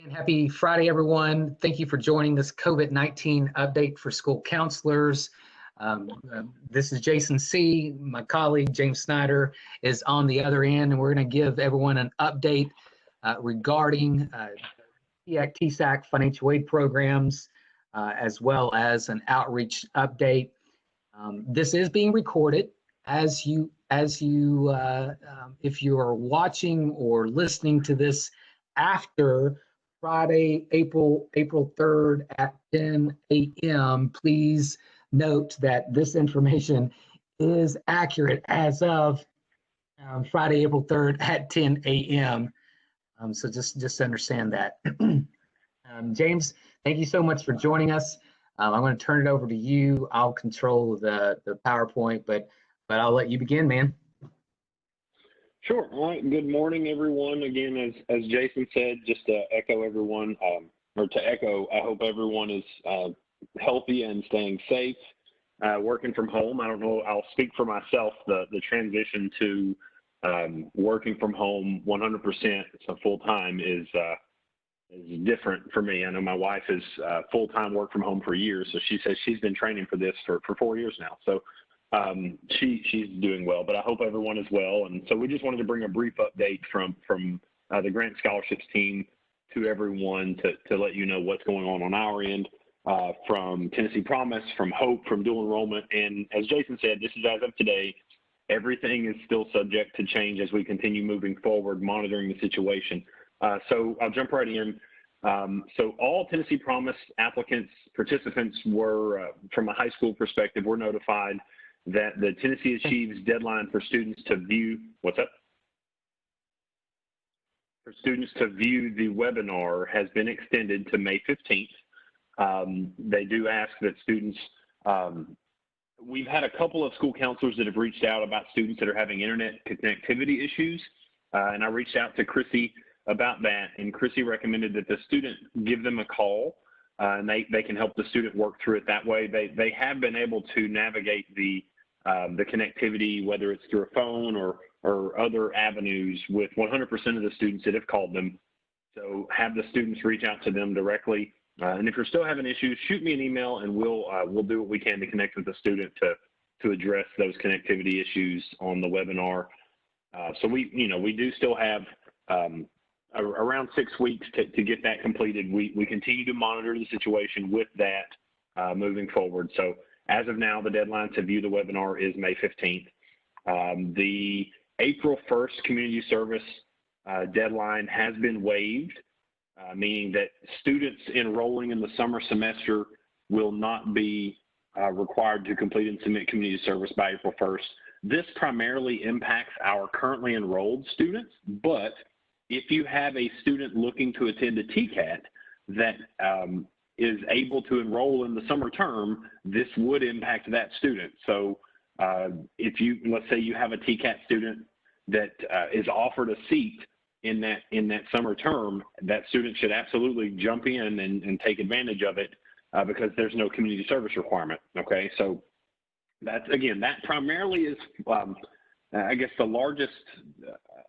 And happy Friday, everyone. Thank you for joining this COVID-19 update for school counselors. This is Jason C. My colleague, James Snyder, is on the other end, and we're going to give everyone an update regarding TEAC, TSAC financial aid programs, as well as an outreach update. This is being recorded. If you are watching or listening to this after Friday, April 3rd at 10 a.m., please note that this information is accurate as of Friday, April 3rd at 10 a.m. So just understand that. James, thank you so much for joining us. I'm going to turn it over to you. I'll control the PowerPoint, but I'll let you begin, man. Sure. All right. Good morning, everyone. Again, as Jason said, just to echo everyone, I hope everyone is healthy and staying safe, working from home. I don't know, I'll speak for myself, the transition to working from home 100%, so full-time is different for me. I know my wife is full-time work from home for years, so she says she's been training for this for 4 years now. So she's doing well, but I hope everyone is well. And so we just wanted to bring a brief update from the Grant Scholarships team to everyone to let you know what's going on our end, from Tennessee Promise, from Hope, from dual enrollment. And as Jason said, this is as of today. Everything is still subject to change as we continue moving forward, monitoring the situation. So I'll jump right in. So all Tennessee Promise applicants, participants were, from a high school perspective, were notified that the Tennessee Achieves deadline for students to view, what's up? For students to view the webinar has been extended to May 15th. They do ask that students, we've had a couple of school counselors that have reached out about students that are having internet connectivity issues. And I reached out to Chrissy about that, and Chrissy recommended that the student give them a call, and they can help the student work through it that way. They have been able to navigate the connectivity, whether it's through a phone or other avenues, with 100% of the students that have called them. So have the students reach out to them directly. And if you're still having issues, shoot me an email, and we'll do what we can to connect with the student to address those connectivity issues on the webinar. So we do still have around 6 weeks to get that completed. We continue to monitor the situation with that moving forward. So as of now, the deadline to view the webinar is May 15th. The April 1st community service deadline has been waived, meaning that students enrolling in the summer semester will not be required to complete and submit community service by April 1st. This primarily impacts our currently enrolled students, but if you have a student looking to attend a TCAT that is able to enroll in the summer term, this would impact that student. So let's say you have a TCAT student that is offered a seat in that summer term, that student should absolutely jump in and take advantage of it because there's no community service requirement. Okay, so that primarily is, I guess, the largest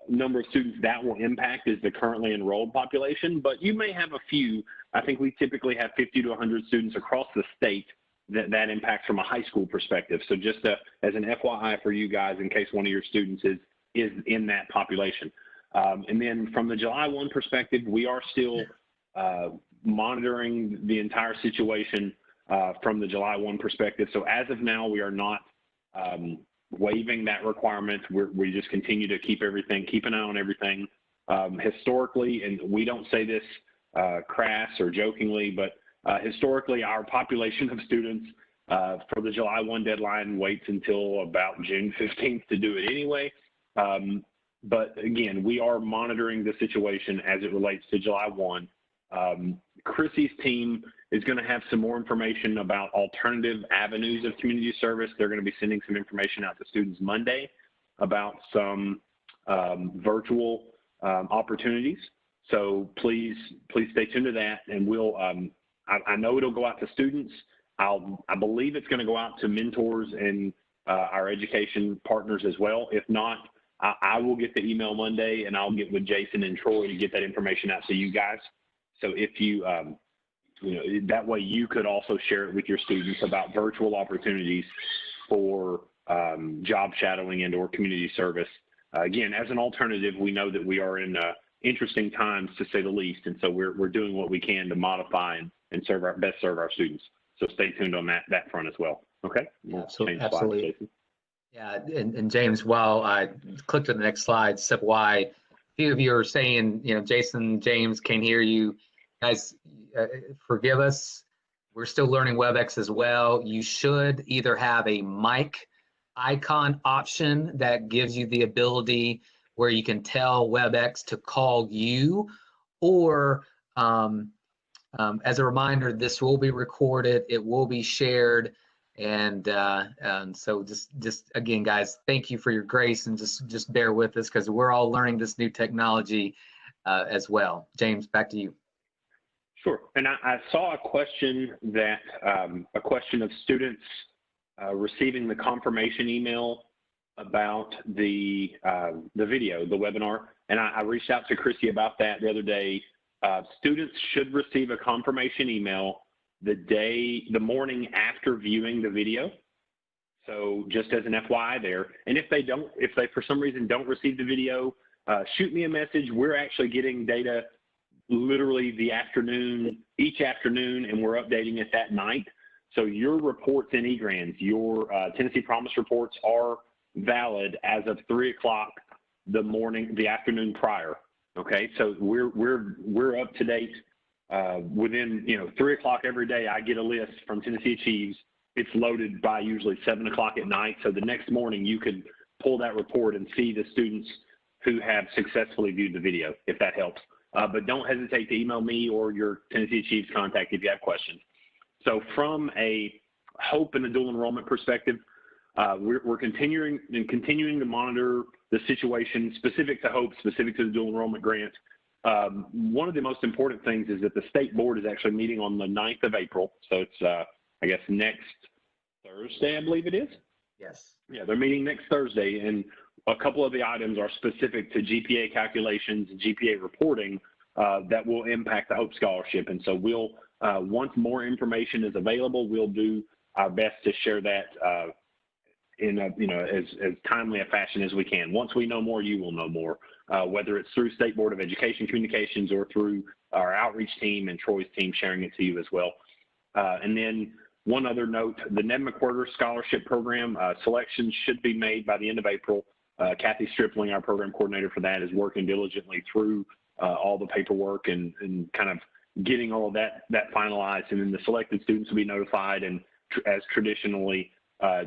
number of students that will impact is the currently enrolled population, but you may have a few. I think we typically have 50 to 100 students across the state that impacts from a high school perspective. So just as an FYI for you guys, in case one of your students is in that population. And then from the July 1 perspective, we are still monitoring the entire situation from the July 1 perspective. So as of now, we are not waiving that requirement. We just continue to keep an eye on everything. Historically, and we don't say this crass or jokingly, but historically, our population of students for the July 1 deadline waits until about June 15th to do it anyway. But again, we are monitoring the situation as it relates to July 1. Chrissy's team is going to have some more information about alternative avenues of community service. They're going to be sending some information out to students Monday about some virtual opportunities. So please stay tuned to that, and we'll. I know it'll go out to students. I believe it's going to go out to mentors and our education partners as well. If not, I will get the email Monday, and I'll get with Jason and Troy to get that information out to you guys. So if you, that way you could also share it with your students about virtual opportunities for job shadowing and or community service. Again, as an alternative, we know that we are in interesting times, to say the least, and so we're doing what we can to modify and serve our students. So stay tuned on that front as well. Okay. Absolutely. Yeah, and James, while I clicked to the next slide, step Y, a few of you are saying, Jason, James, can't hear you. Guys, forgive us. We're still learning WebEx as well. You should either have a mic icon option that gives you the ability where you can tell WebEx to call you, or as a reminder, this will be recorded, it will be shared, and so just again, guys, thank you for your grace, and just bear with us because we're all learning this new technology as well. James, back to you. Sure. And I saw a question that a question of students receiving the confirmation email about the video, the webinar, and I reached out to Chrissy about that the other day. Students should receive a confirmation email the morning after viewing the video. So just as an FYI there, and if they for some reason don't receive the video, shoot me a message. We're actually getting data literally each afternoon, and we're updating it that night. So your reports in eGrants, your Tennessee Promise reports are valid as of 3 o'clock the afternoon prior. Okay, so we're up to date. Within 3 o'clock every day, I get a list from Tennessee Achieves. It's loaded by usually 7 o'clock at night. So the next morning you could pull that report and see the students who have successfully viewed the video, if that helps. But don't hesitate to email me or your Tennessee Achieves contact if you have questions. So from a HOPE and a dual enrollment perspective, we're continuing to monitor the situation specific to HOPE, specific to the dual enrollment grant. One of the most important things is that the state board is actually meeting on the 9th of April. So it's, I guess, next Thursday, I believe it is. Yes. Yeah, they're meeting next Thursday, and a couple of the items are specific to GPA calculations and GPA reporting that will impact the HOPE scholarship. And so we'll, once more information is available, we'll do our best to share that in a, as timely a fashion as we can. Once we know more, you will know more, whether it's through State Board of Education communications or through our outreach team and Troy's team sharing it to you as well. And then one other note, the Ned McWhirter Scholarship Program selections should be made by the end of April. Kathy Stripling, our program coordinator for that, is working diligently through all the paperwork and kind of getting all of that finalized. And then the selected students will be notified, and as traditionally,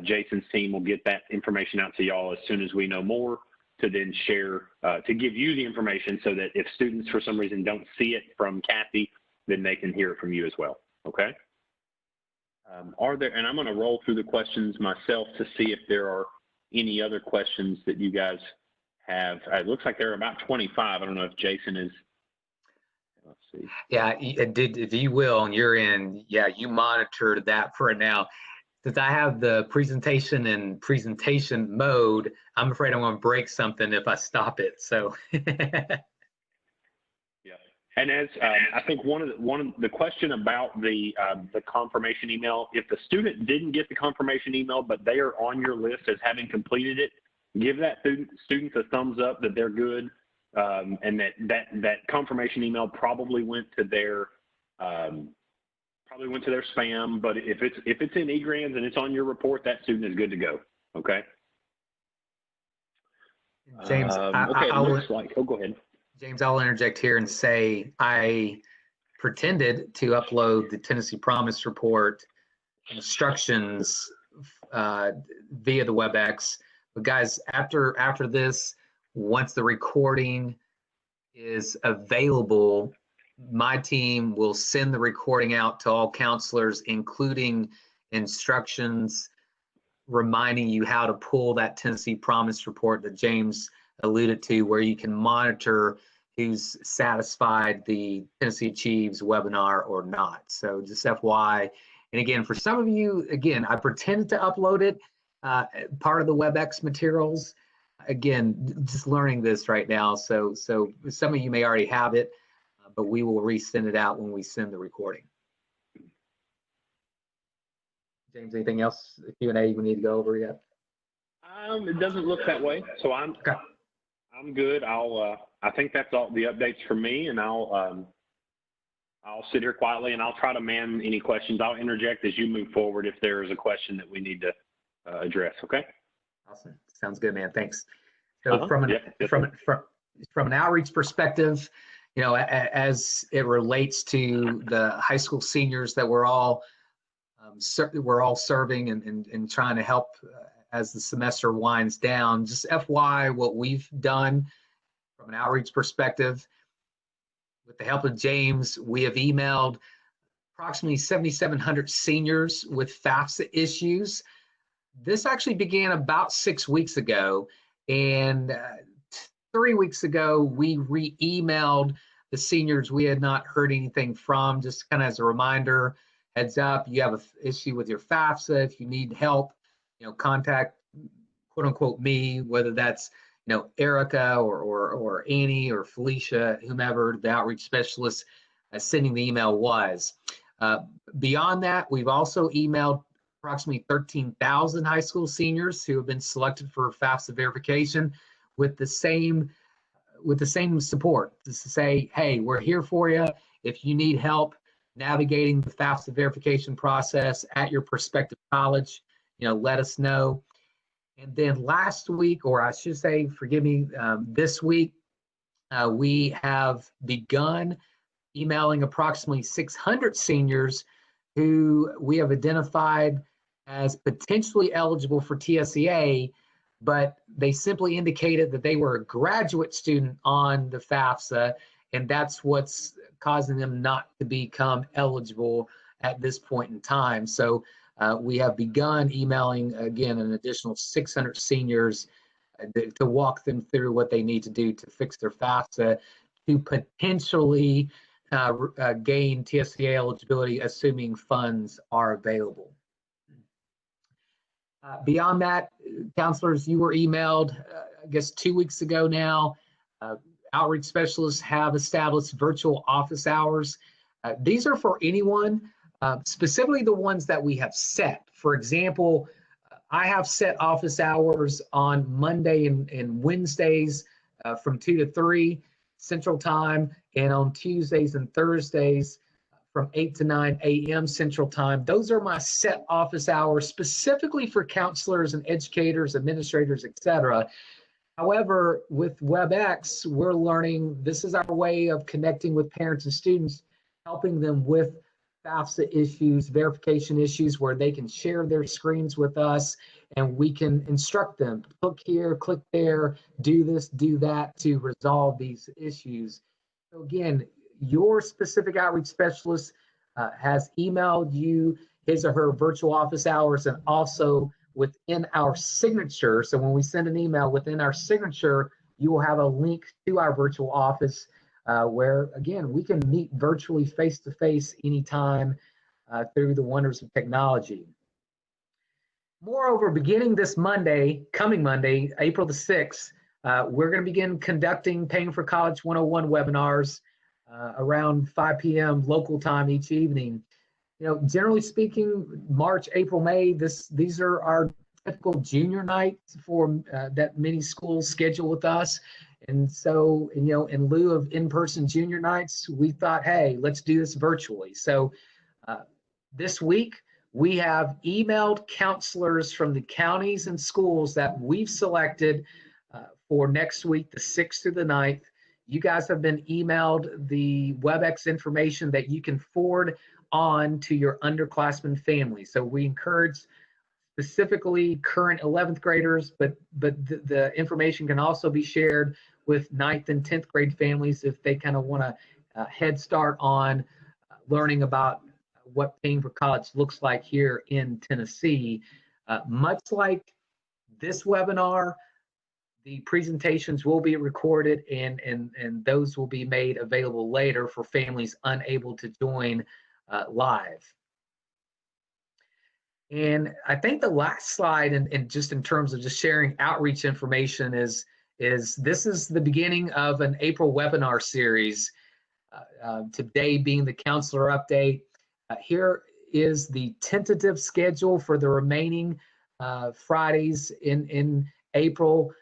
Jason's team will get that information out to y'all as soon as we know more, to then share, to give you the information so that if students for some reason don't see it from Kathy, then they can hear it from you as well, okay? And I'm gonna roll through the questions myself to see if there are any other questions that you guys have. It looks like there are about 25. I don't know if Jason is, let's see. Yeah, if you will, on your end, yeah, you monitored that for now. Since I have the presentation in presentation mode, I'm afraid I'm going to break something if I stop it. So. Yeah, and as I think one of the question about the confirmation email, if the student didn't get the confirmation email but they are on your list as having completed it, give that student a thumbs up that they're good, and that confirmation email probably went to their spam. But if it's in eGrants and it's on your report, that student is good to go. Okay. James, go ahead. James, I'll interject here and say I pretended to upload the Tennessee Promise report instructions via the WebEx. But guys, after this, once the recording is available, my team will send the recording out to all counselors, including instructions reminding you how to pull that Tennessee Promise report that James alluded to, where you can monitor who's satisfied the Tennessee Achieves webinar or not. So just FYI. And again, for some of you, again, I pretended to upload it, part of the WebEx materials. Again, just learning this right now. So some of you may already have it, but we will resend it out when we send the recording. James, anything else, Q&A we need to go over yet? It doesn't look that way, so I'm good. I think that's all the updates from me, and I'll sit here quietly and I'll try to man any questions. I'll interject as you move forward if there is a question that we need to address. Okay. Awesome. Sounds good, man. Thanks. So from an outreach perspective, you know, as it relates to the high school seniors that we're all serving and trying to help as the semester winds down, just FY, what we've done from an outreach perspective, with the help of James, we have emailed approximately 7,700 seniors with FAFSA issues. This actually began about 6 weeks ago, and 3 weeks ago, we re-emailed the seniors we had not heard anything from, just kind of as a reminder, heads up, you have an issue with your FAFSA. If you need help, you know, contact quote unquote me, whether that's, you know, Erica or Annie or Felicia, whomever the outreach specialist sending the email was. Beyond that, we've also emailed approximately 13,000 high school seniors who have been selected for FAFSA verification with the same support, just to say, hey, we're here for you. If you need help navigating the FAFSA verification process at your prospective college, you know, let us know. And then last week, or I should say, forgive me, this week, we have begun emailing approximately 600 seniors who we have identified as potentially eligible for TSEA, but they simply indicated that they were a graduate student on the FAFSA, and that's what's causing them not to become eligible at this point in time. So we have begun emailing, again, an additional 600 seniors to walk them through what they need to do to fix their FAFSA to potentially gain TSEA eligibility, assuming funds are available. Beyond that, counselors, you were emailed, I guess 2 weeks ago now. Outreach specialists have established virtual office hours. These are for anyone, specifically the ones that we have set. For example, I have set office hours on Monday and Wednesdays from 2 to 3 Central Time, and on Tuesdays and Thursdays from 8 to 9 a.m. Central Time. Those are my set office hours specifically for counselors and educators, administrators, etc. However, with WebEx, we're learning this is our way of connecting with parents and students, helping them with FAFSA issues, verification issues, where they can share their screens with us and we can instruct them, click here, click there, do this, do that to resolve these issues. So again, your specific outreach specialist has emailed you his or her virtual office hours, and also within our signature. So when we send an email within our signature, you will have a link to our virtual office where, again, we can meet virtually face-to-face anytime through the wonders of technology. Moreover, beginning this Monday, coming Monday, April the 6th, we're going to begin conducting Paying for College 101 webinars around 5 p.m. local time each evening. You know, generally speaking, March, April, May, these are our typical junior nights for that many schools schedule with us. And so, you know, in lieu of in-person junior nights, we thought, hey, let's do this virtually. So this week, we have emailed counselors from the counties and schools that we've selected for next week, the 6th through the 9th. You guys have been emailed the WebEx information that you can forward on to your underclassmen family. So we encourage specifically current 11th graders, but the information can also be shared with 9th and 10th grade families if they kind of want a head start on learning about what Paying for College looks like here in Tennessee. Much like this webinar, the presentations will be recorded and those will be made available later for families unable to join live. And I think the last slide, and just in terms of just sharing outreach information, is this is the beginning of an April webinar series. today being the counselor update. Here is the tentative schedule for the remaining Fridays in April.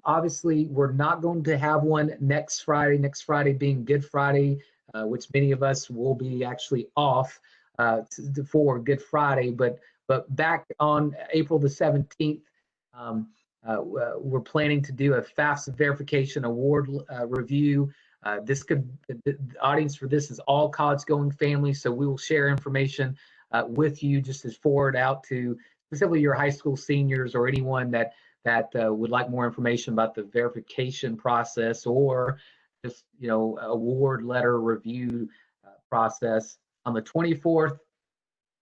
Obviously, we're not going to have one next Friday being Good Friday, which many of us will be actually off for Good Friday. But back on April the 17th, we're planning to do a FAFSA verification award review. The audience for this is all college-going families, so we will share information with you just as forward out to specifically your high school seniors or anyone that would like more information about the verification process or just award letter review process. On the 24th,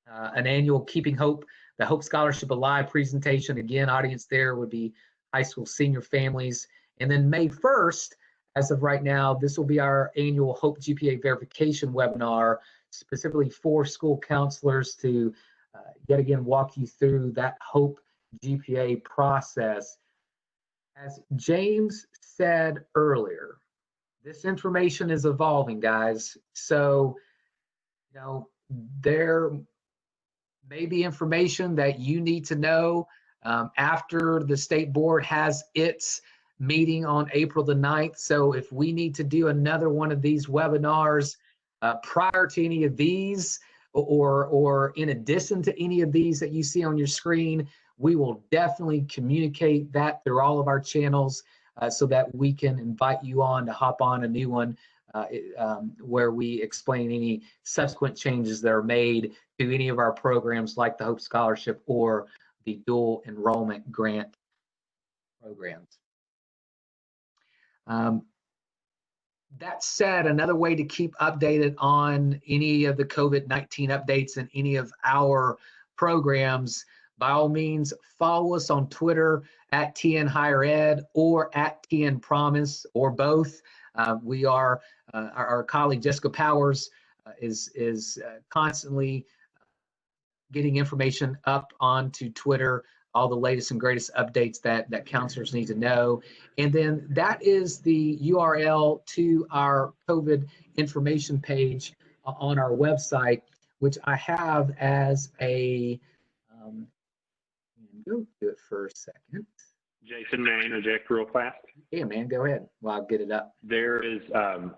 an annual Keeping Hope, the Hope Scholarship Alive presentation. Again, audience there would be high school senior families. And then May 1st, as of right now, this will be our annual Hope GPA verification webinar, specifically for school counselors to yet again walk you through that Hope GPA process. As James said earlier, this information is evolving, guys. So, there may be information that you need to know after the state board has its meeting on April the 9th. So if we need to do another one of these webinars prior to any of these, or in addition to any of these that you see on your screen, we will definitely communicate that through all of our channels so that we can invite you on to hop on a new one where we explain any subsequent changes that are made to any of our programs like the Hope Scholarship or the dual enrollment grant programs. That said, another way to keep updated on any of the COVID-19 updates and any of our programs, by all means, follow us on Twitter at TN Higher Ed or at TN Promise or both. We are, our colleague Jessica Powers is constantly getting information up onto Twitter, all the latest and greatest updates that counselors need to know. And then that is the URL to our COVID information page on our website, which I have as a, go do it for a second. Jason, may I interject real fast? Yeah, man, go ahead. Well, I'll get it up. There is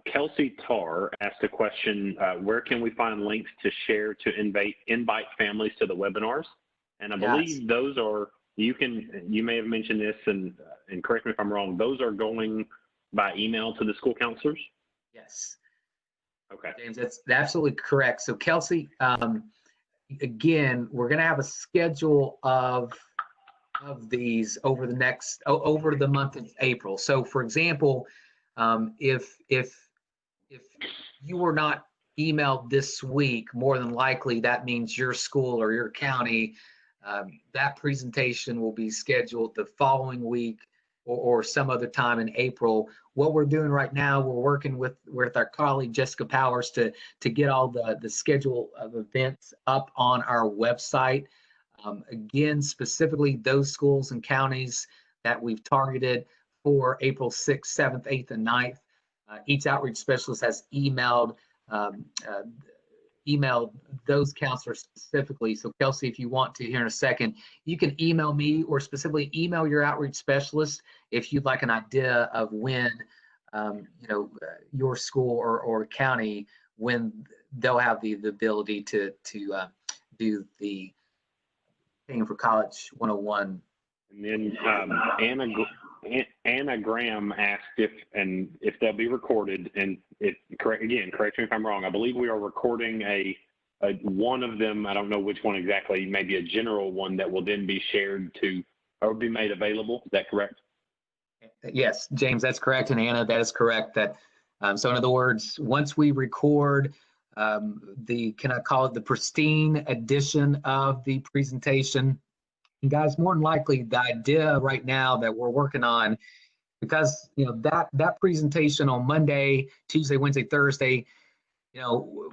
Kelsey Tarr asked a question, where can we find links to share to invite families to the webinars? And I believe those are, you may have mentioned this, and correct me if I'm wrong, those are going by email to the school counselors? Yes. Okay. James, that's absolutely correct. So Kelsey, again, we're going to have a schedule of these over the month of April. So for example, if you were not emailed this week, more than likely that means your school or your county, that presentation will be scheduled the following week or some other time in April. What we're doing right now, we're working with our colleague Jessica Powers to get all the schedule of events up on our website. Again, specifically those schools and counties that we've targeted for April 6th, 7th, 8th, and 9th. Each outreach specialist has emailed those counselors specifically. So Kelsey, if you want to here in a second, you can email me or specifically email your outreach specialist if you'd like an idea of when, your school or county, when they'll have the ability to do the Paying for College 101. And then Anna Graham asked if they'll be recorded, and correct me if I'm wrong. I believe we are recording a one of them. I don't know which one exactly. Maybe a general one that will then be shared to or be made available. Is that correct? Yes, James, that's correct, and Anna, that is correct. That so in other words, once we record can I call it the pristine edition of the presentation? And guys, more than likely, the idea right now that we're working on, because that presentation on Monday, Tuesday, Wednesday, Thursday,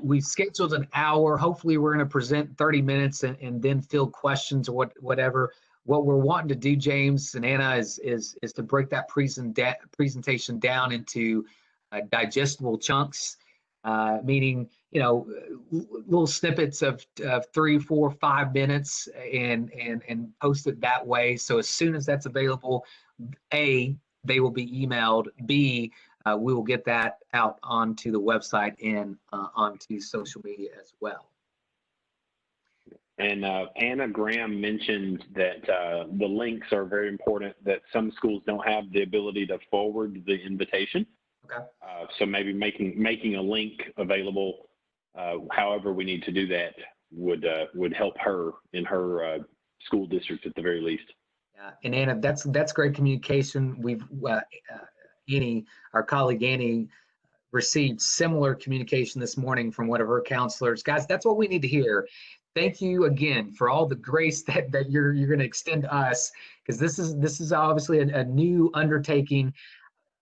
we've scheduled an hour. Hopefully, we're going to present 30 minutes and then field questions or whatever. What we're wanting to do, James and Anna, is to break that presentation down into digestible chunks. meaning, little snippets of 3, 4, 5 minutes and post it that way. So as soon as that's available, A, they will be emailed. B, we will get that out onto the website and onto social media as well. And Anna Graham mentioned that the links are very important, that some schools don't have the ability to forward the invitation. Okay. So maybe making a link available, however we need to do that, would help her in her school district at the very least. Yeah, and Anna, that's great communication. We've Annie, our colleague Annie, received similar communication this morning from one of her counselors. Guys, that's what we need to hear. Thank you again for all the grace that you're going to extend to us, because this is obviously a new undertaking.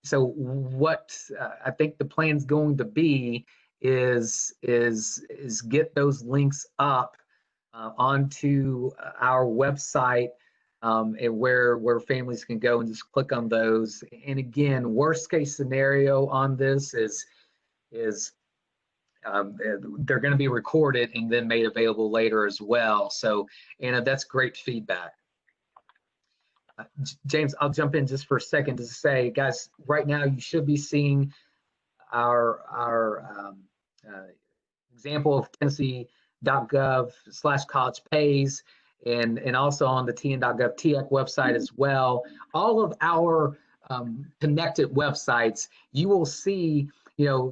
So what I think the plan's going to be is get those links up onto our website, and where families can go and just click on those. And again, worst case scenario on this is they're going to be recorded and then made available later as well. So, Anna, that's great feedback. James, I'll jump in just for a second to say, guys, right now you should be seeing our example of Tennessee.gov/collegepays, and also on the tn.gov TEC website as well. All of our connected websites, you will see,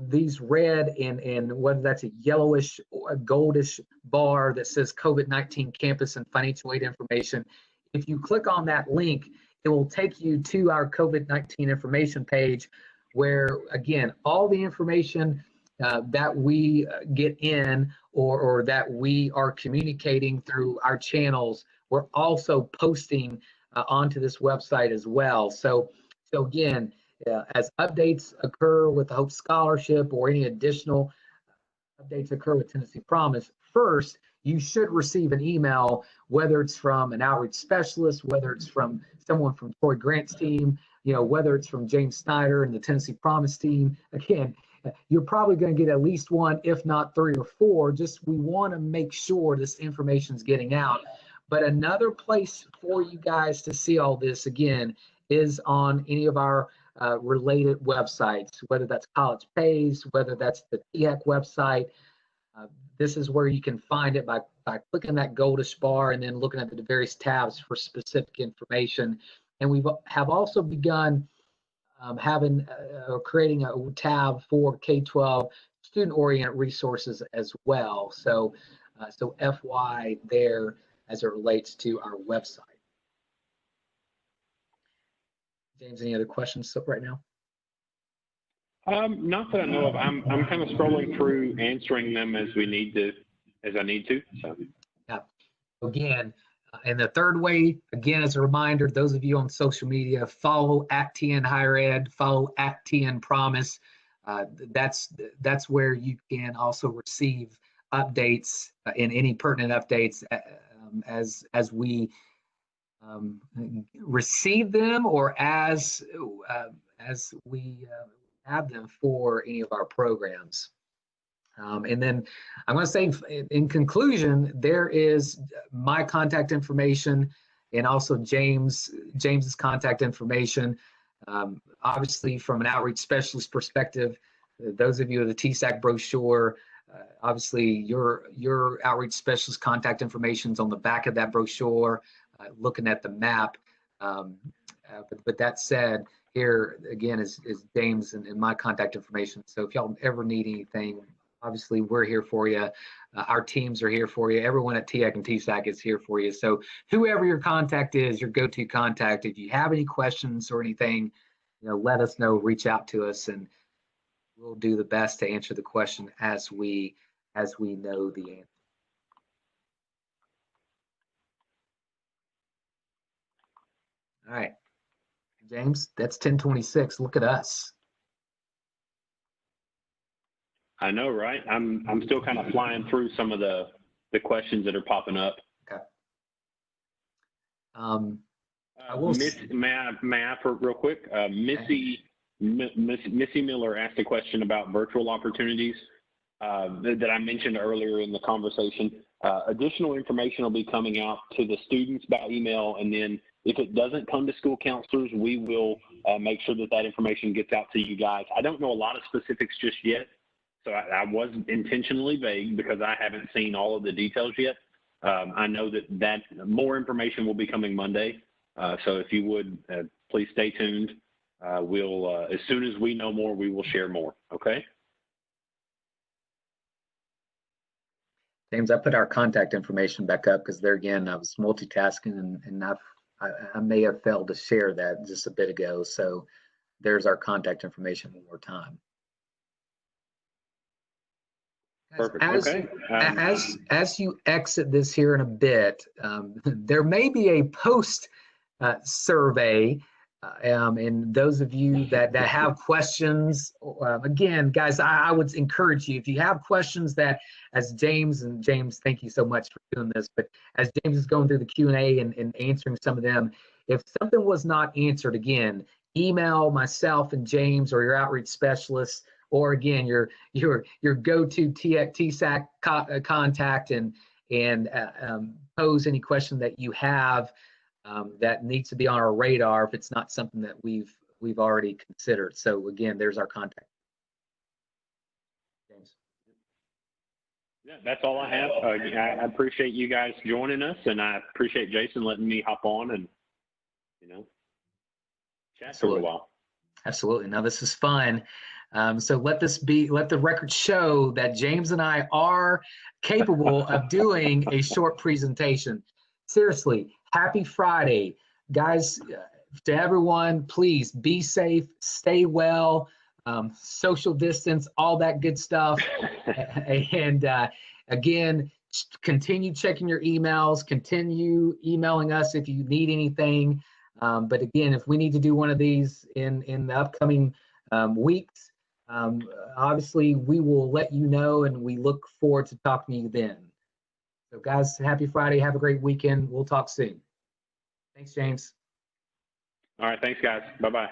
these red and whether that's a yellowish or a goldish bar that says COVID-19 campus and financial aid information. If you click on that link, it will take you to our COVID-19 information page, where again, all the information that we get in or that we are communicating through our channels, we're also posting onto this website as well. So again, as updates occur with the Hope Scholarship or any additional updates occur with Tennessee Promise, first, you should receive an email, whether it's from an outreach specialist, whether it's from someone from Troy Grant's team, whether it's from James Snyder and the Tennessee Promise team. Again, you're probably going to get at least one, if not 3 or 4. Just we want to make sure this information is getting out. But another place for you guys to see all this, again, is on any of our related websites, whether that's College Pays, whether that's the TEC website. This is where you can find it by clicking that goldish bar and then looking at the various tabs for specific information. And we have also begun creating a tab for K-12 student-oriented resources as well. So FY there as it relates to our website. James, any other questions right now? Not that I know of. I'm kind of scrolling through, answering them as I need to. So. Yeah. Again, and the third way, again, as a reminder, those of you on social media, follow @TN Higher Ed, follow @TN Promise. That's where you can also receive updates and any pertinent updates as we receive them, or as we have them for any of our programs. And then I'm going to say, in conclusion, there is my contact information and also James's contact information. Obviously, from an outreach specialist perspective, those of you with the TSAC brochure, obviously your outreach specialist contact information is on the back of that brochure, looking at the map. But that said, here again is James and my contact information. So if y'all ever need anything, obviously we're here for you. Our teams are here for you. Everyone at TEC and TSAC is here for you. So whoever your contact is, your go-to contact, if you have any questions or anything, let us know, reach out to us, and we'll do the best to answer the question as we know the answer. All right, James, that's 10:26. Look at us. I know, right? I'm still kind of flying through some of the questions that are popping up. Okay. May I for real quick? Missy Miller asked a question about virtual opportunities. that I mentioned earlier in the conversation. Additional information will be coming out to the students by email, and then if it doesn't come to school counselors, we will make sure that that information gets out to you guys. I don't know a lot of specifics just yet, so I was intentionally vague because I haven't seen all of the details yet. I know that more information will be coming Monday, so if you would, please stay tuned. We'll as soon as we know more, we will share more. Okay. James, I put our contact information back up because there again, I was multitasking and I may have failed to share that just a bit ago. So there's our contact information one more time. Perfect. As you exit this here in a bit, there may be a post survey. And those of you that have questions, again, guys, I would encourage you, if you have questions that, as James, thank you so much for doing this, but as James is going through the Q&A and answering some of them, if something was not answered, again, email myself and James or your outreach specialist, or again, your go-to TSAC contact and pose any question that you have that needs to be on our radar if it's not something that we've already considered. So again, there's our contact. James. Yeah, that's all I have. I appreciate you guys joining us, and I appreciate Jason letting me hop on and chat for a while. Absolutely. Now this is fun. So let the record show that James and I are capable of doing a short presentation. Seriously, happy Friday. Guys, to everyone, please be safe, stay well, social distance, all that good stuff. And again, continue checking your emails, continue emailing us if you need anything. But again, if we need to do one of these in the upcoming weeks, obviously we will let you know, and we look forward to talking to you then. So guys, happy Friday. Have a great weekend. We'll talk soon. Thanks, James. All right. Thanks, guys. Bye-bye.